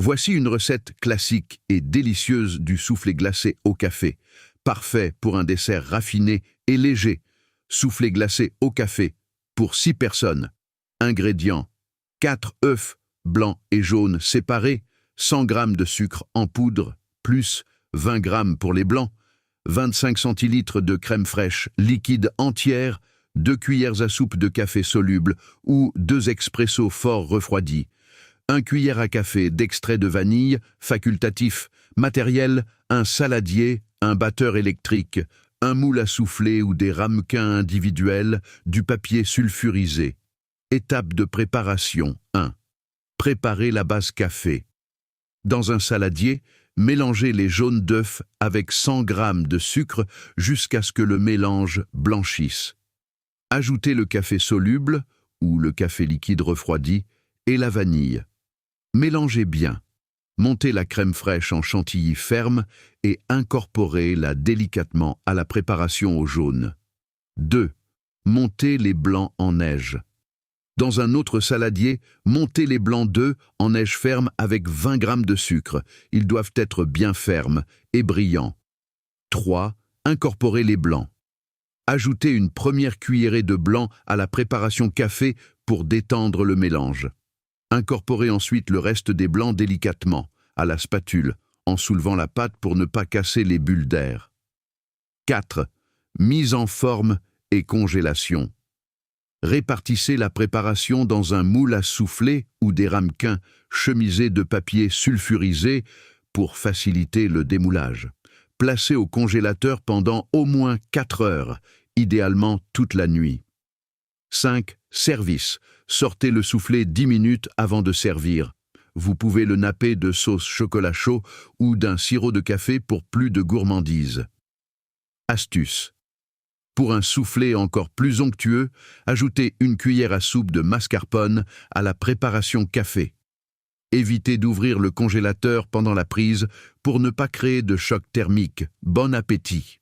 Voici une recette classique et délicieuse du soufflé glacé au café. Parfait pour un dessert raffiné et léger. Soufflé glacé au café pour 6 personnes. Ingrédients: 4 œufs blancs et jaunes séparés, 100 g de sucre en poudre, plus 20 g pour les blancs, 25 centilitres de crème fraîche liquide entière, 2 cuillères à soupe de café soluble ou 2 expressos fort refroidis, 1 cuillère à café d'extrait de vanille, facultatif. Matériel: un saladier, un batteur électrique, un moule à souffler ou des ramequins individuels, du papier sulfurisé. Étape de préparation 1. Préparer la base café. Dans un saladier, mélangez les jaunes d'œufs avec 100 g de sucre jusqu'à ce que le mélange blanchisse. Ajoutez le café soluble ou le café liquide refroidi et la vanille. Mélangez bien. Montez la crème fraîche en chantilly ferme et incorporez-la délicatement à la préparation au jaune. 2. Montez les blancs en neige. Dans un autre saladier, montez les blancs d'œufs en neige ferme avec 20 g de sucre. Ils doivent être bien fermes et brillants. 3. Incorporez les blancs. Ajoutez une première cuillerée de blanc à la préparation café pour détendre le mélange. Incorporez ensuite le reste des blancs délicatement, à la spatule, en soulevant la pâte pour ne pas casser les bulles d'air. 4. Mise en forme et congélation. Répartissez la préparation dans un moule à souffler ou des ramequins chemisés de papier sulfurisé pour faciliter le démoulage. Placez au congélateur pendant au moins 4 heures, idéalement toute la nuit. 5. Service. Sortez le soufflé 10 minutes avant de servir. Vous pouvez le napper de sauce chocolat chaud ou d'un sirop de café pour plus de gourmandise. Astuce. Pour un soufflé encore plus onctueux, ajoutez 1 cuillère à soupe de mascarpone à la préparation café. Évitez d'ouvrir le congélateur pendant la prise pour ne pas créer de choc thermique. Bon appétit!